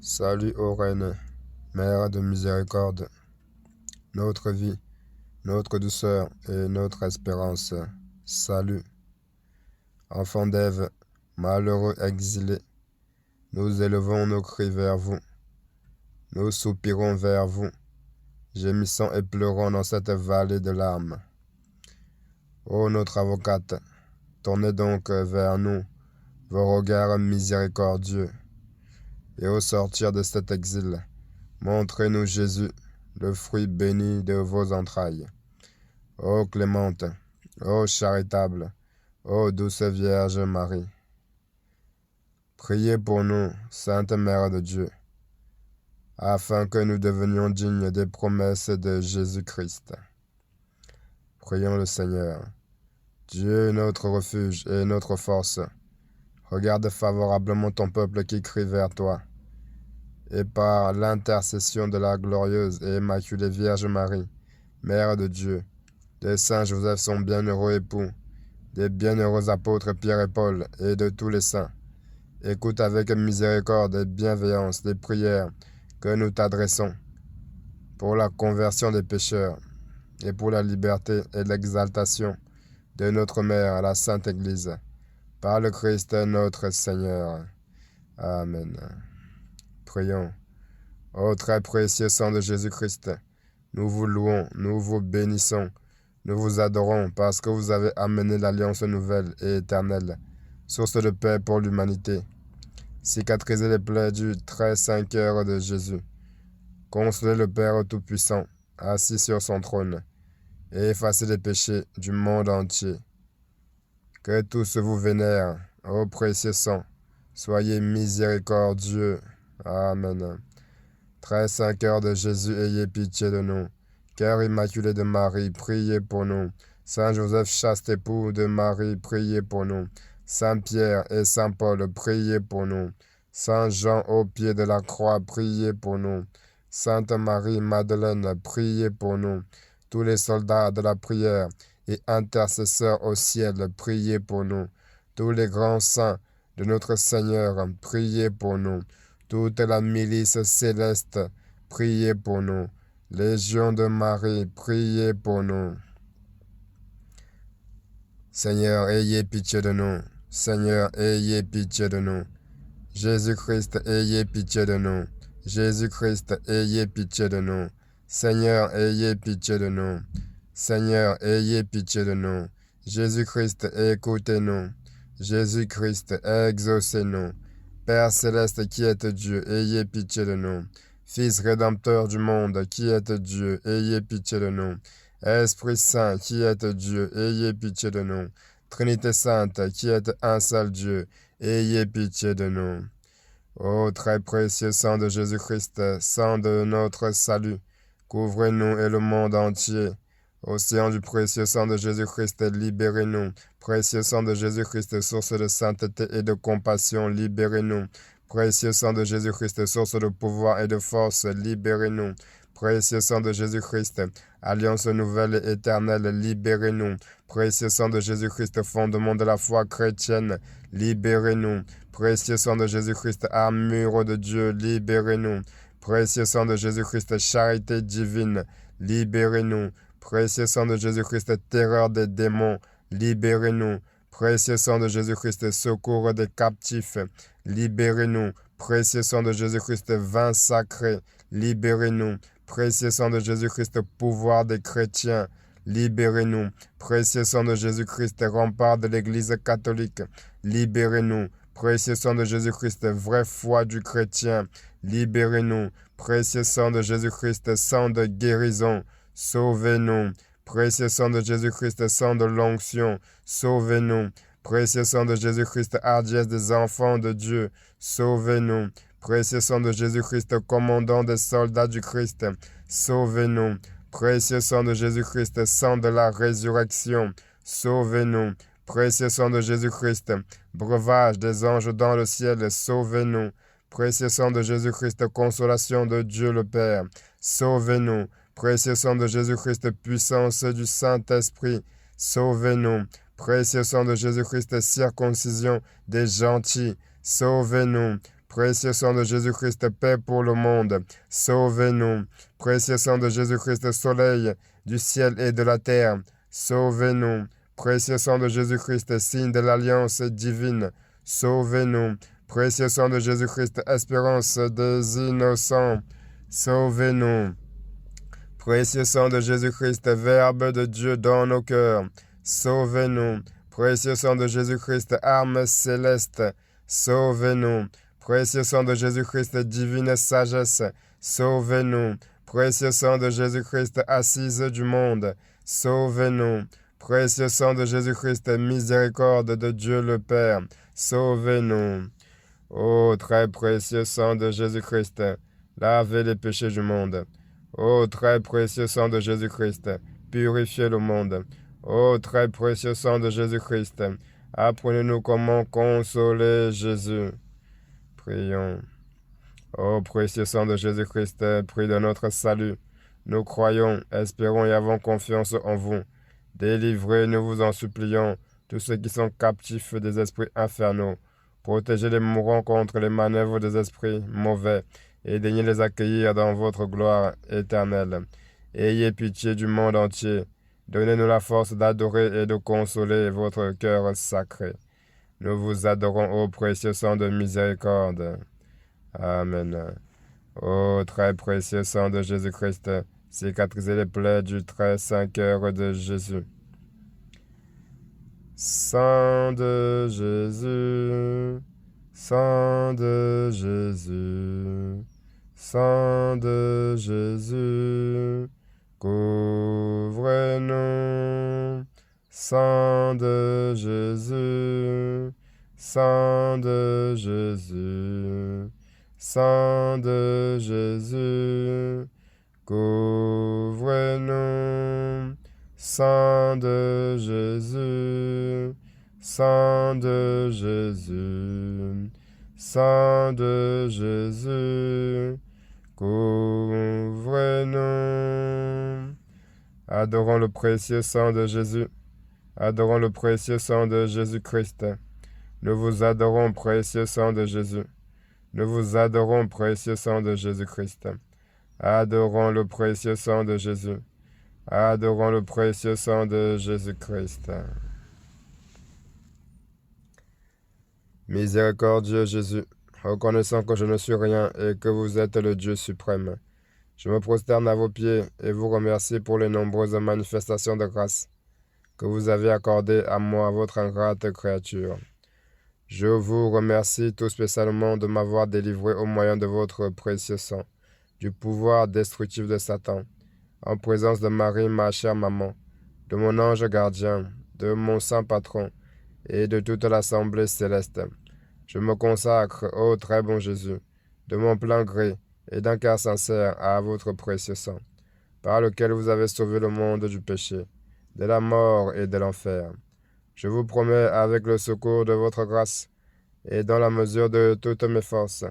Salut ô Reine, Mère de miséricorde, notre vie, notre douceur et notre espérance. Salut, enfants d'Ève, malheureux exilés, nous élevons nos cris vers vous, nous soupirons vers vous, gémissant et pleurant dans cette vallée de larmes. Ô notre avocate, tournez donc vers nous vos regards miséricordieux, et au sortir de cet exil, montrez-nous Jésus, le fruit béni de vos entrailles. Ô clémente, ô charitable, ô douce Vierge Marie, priez pour nous, Sainte Mère de Dieu, afin que nous devenions dignes des promesses de Jésus-Christ. Prions le Seigneur. Dieu, notre refuge et notre force, regarde favorablement ton peuple qui crie vers toi, et par l'intercession de la glorieuse et immaculée Vierge Marie, Mère de Dieu, de Saint Joseph son bienheureux époux, des bienheureux apôtres Pierre et Paul et de tous les saints, écoute avec miséricorde et bienveillance les prières que nous t'adressons pour la conversion des pécheurs et pour la liberté et l'exaltation de notre Mère, la Sainte Église, par le Christ notre Seigneur. Amen. Prions. Ô très précieux sang de Jésus-Christ, nous vous louons, nous vous bénissons, nous vous adorons parce que vous avez amené l'alliance nouvelle et éternelle, source de paix pour l'humanité. Cicatrisez les plaies du très saint cœur de Jésus. Consolez le Père Tout-Puissant, assis sur son trône, et effacez les péchés du monde entier. Que tous vous vénèrent, ô précieux sang, soyez miséricordieux. Amen. Très saint cœur de Jésus, ayez pitié de nous. Cœur immaculé de Marie, priez pour nous. Saint Joseph, chaste époux de Marie, priez pour nous. Saint Pierre et Saint Paul, priez pour nous. Saint Jean au pied de la croix, priez pour nous. Sainte Marie Madeleine, priez pour nous. Tous les soldats de la prière et intercesseurs au ciel, priez pour nous. Tous les grands saints de notre Seigneur, priez pour nous. Toute la milice céleste, priez pour nous. Légion de Marie, priez pour nous. Seigneur, ayez pitié de nous. Seigneur, ayez pitié de nous. Jésus-Christ, ayez pitié de nous. Jésus-Christ, ayez pitié de nous. Seigneur, ayez pitié de nous. Seigneur, ayez pitié de nous. Jésus-Christ, écoutez-nous. Jésus-Christ, exaucez-nous. Père céleste qui êtes Dieu, ayez pitié de nous. Fils rédempteur du monde qui êtes Dieu, ayez pitié de nous. Esprit Saint qui êtes Dieu, ayez pitié de nous. Trinité Sainte qui êtes un seul Dieu, ayez pitié de nous. Ô très précieux sang de Jésus-Christ, sang de notre salut, couvrez-nous et le monde entier. Océan du précieux sang de Jésus-Christ, libérez-nous. Précieux sang de Jésus-Christ, source de sainteté et de compassion, libérez-nous. Précieux sang de Jésus-Christ, source de pouvoir et de force, libérez-nous. Précieux sang de Jésus-Christ, alliance nouvelle et éternelle, libérez-nous. Précieux sang de Jésus-Christ, fondement de la foi chrétienne, libérez-nous. Précieux sang de Jésus-Christ, armure de Dieu, libérez-nous. Précieux sang de Jésus-Christ, charité divine, libérez-nous. Précieux sang de Jésus-Christ, terreur des démons, libérez-nous. Précieux sang de Jésus-Christ, secours des captifs, libérez-nous. Précieux sang de Jésus-Christ, vin sacré, libérez-nous. Précieux sang de Jésus-Christ, pouvoir des chrétiens, libérez-nous. Précieux sang de Jésus-Christ, rempart de l'Église catholique, libérez-nous. Précieux sang de Jésus-Christ, vraie foi du chrétien, libérez-nous. Précieux sang de Jésus-Christ, sang de guérison, sauvez-nous. Précieux sang de Jésus-Christ, sang de l'onction, sauvez-nous. Précieux sang de Jésus-Christ, hardiesse des enfants de Dieu, sauvez-nous. Précieux sang de Jésus-Christ, commandant des soldats du Christ, sauvez-nous. Précieux sang de Jésus-Christ, sang de la résurrection, sauvez-nous. Précieux sang de Jésus-Christ, breuvage des anges dans le ciel, sauvez-nous. Précieux sang de Jésus-Christ, consolation de Dieu le Père, sauvez-nous. Précieux sang de Jésus-Christ, puissance du Saint-Esprit, sauvez-nous. Précieux sang de Jésus-Christ, circoncision des gentils, sauvez-nous. Précieux sang de Jésus-Christ, paix pour le monde, sauvez-nous. Précieux sang de Jésus-Christ, soleil du ciel et de la terre, sauvez-nous. Précieux sang de Jésus-Christ, signe de l'alliance divine, sauvez-nous. Précieux sang de Jésus-Christ, espérance des innocents, sauvez-nous. Précieux sang de Jésus-Christ, Verbe de Dieu dans nos cœurs, sauvez-nous. Précieux sang de Jésus-Christ, arme céleste, sauvez-nous. Précieux sang de Jésus-Christ, divine sagesse, sauvez-nous. Précieux sang de Jésus-Christ, assise du monde, sauvez-nous. Précieux sang de Jésus-Christ, miséricorde de Dieu le Père, sauvez-nous. Ô très précieux sang de Jésus-Christ, lavez les péchés du monde. Ô très précieux sang de Jésus-Christ, purifiez le monde. Ô très précieux sang de Jésus-Christ, apprenez-nous comment consoler Jésus. Prions. Ô précieux sang de Jésus-Christ, prix de notre salut, nous croyons, espérons et avons confiance en vous. Délivrez, nous vous en supplions, tous ceux qui sont captifs des esprits infernaux. Protégez les mourants contre les manœuvres des esprits mauvais et daignez les accueillir dans votre gloire éternelle. Ayez pitié du monde entier. Donnez-nous la force d'adorer et de consoler votre cœur sacré. Nous vous adorons, ô précieux sang de miséricorde. Amen. Ô très précieux sang de Jésus-Christ, cicatrisez les plaies du très saint cœur de Jésus. Sang de Jésus, sang de Jésus, sang de Jésus, couvre-nous. Sang de Jésus, sang de Jésus, sang de Jésus, couvre-nous. Sang de Jésus, sang de Jésus, sang de Jésus, couvre-nous. Adorons le précieux sang de Jésus. Adorons le précieux sang de Jésus-Christ. Nous vous adorons, précieux sang de Jésus. Nous vous adorons, précieux sang de Jésus-Christ. Adorons le précieux sang de Jésus. Adorons le précieux sang de Jésus-Christ. Miséricordieux Jésus, reconnaissant que je ne suis rien et que vous êtes le Dieu suprême, je me prosterne à vos pieds et vous remercie pour les nombreuses manifestations de grâce que vous avez accordées à moi, votre ingrate créature. Je vous remercie tout spécialement de m'avoir délivré au moyen de votre précieux sang du pouvoir destructif de Satan, en présence de Marie, ma chère maman, de mon ange gardien, de mon saint patron et de toute l'assemblée céleste. Je me consacre, ô très bon Jésus, de mon plein gré et d'un cœur sincère à votre précieux sang, par lequel vous avez sauvé le monde du péché, de la mort et de l'enfer. Je vous promets, avec le secours de votre grâce et dans la mesure de toutes mes forces,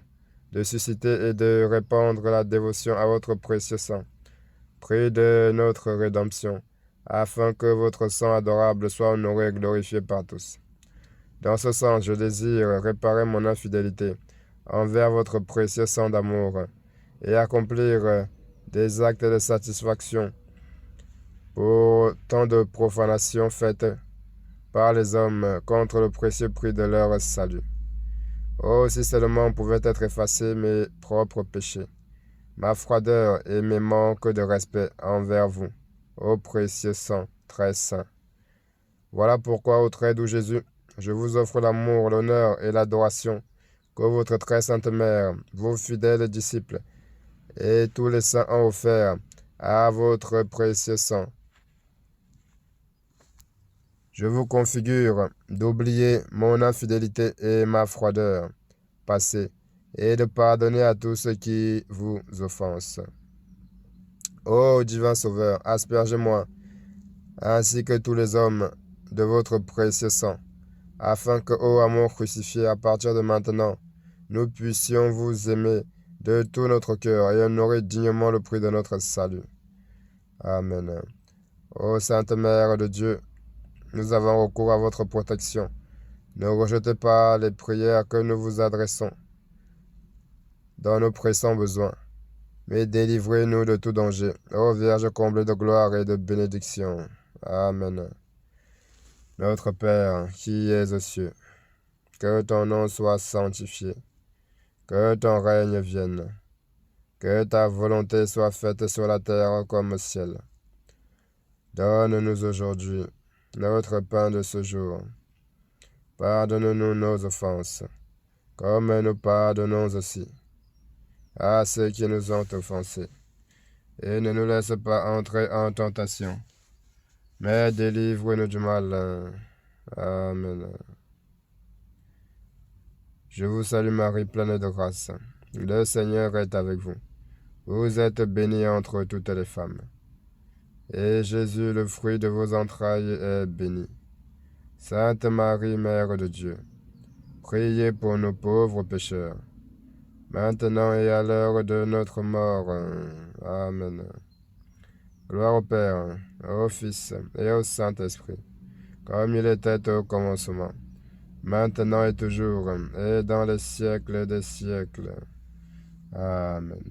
de susciter et de répandre la dévotion à votre précieux sang, prix de notre rédemption, afin que votre sang adorable soit honoré et glorifié par tous. Dans ce sens, je désire réparer mon infidélité envers votre précieux sang d'amour et accomplir des actes de satisfaction pour tant de profanations faites par les hommes contre le précieux prix de leur salut. Oh, si seulement pouvaient être effacés mes propres péchés, ma froideur et mes manques de respect envers vous, ô précieux sang très saint. Voilà pourquoi, ô très doux Jésus, je vous offre l'amour, l'honneur et l'adoration que votre très sainte mère, vos fidèles disciples et tous les saints ont offert à votre précieux sang. Je vous configure d'oublier mon infidélité et ma froideur passée, et de pardonner à tous ceux qui vous offensent. Ô divin Sauveur, aspergez-moi, ainsi que tous les hommes, de votre précieux sang, afin que, ô amour crucifié, à partir de maintenant, nous puissions vous aimer de tout notre cœur et honorer dignement le prix de notre salut. Amen. Ô Sainte Mère de Dieu, nous avons recours à votre protection. Ne rejetez pas les prières que nous vous adressons. dans nos pressants besoins, mais délivrez-nous de tout danger. Ô Vierge comblée de gloire et de bénédiction. Amen. Notre Père, qui es aux cieux, que ton nom soit sanctifié, que ton règne vienne, que ta volonté soit faite sur la terre comme au ciel. Donne-nous aujourd'hui notre pain de ce jour. Pardonne-nous nos offenses, comme nous pardonnons aussi à ceux qui nous ont offensés. Et ne nous laisse pas entrer en tentation, mais délivre-nous du mal. Amen. Je vous salue Marie, pleine de grâce. Le Seigneur est avec vous. Vous êtes bénie entre toutes les femmes. Et Jésus, le fruit de vos entrailles, est béni. Sainte Marie, Mère de Dieu, priez pour nos pauvres pécheurs, maintenant et à l'heure de notre mort. Amen. Gloire au Père, au Fils et au Saint-Esprit, comme il était au commencement, maintenant et toujours, et dans les siècles des siècles. Amen.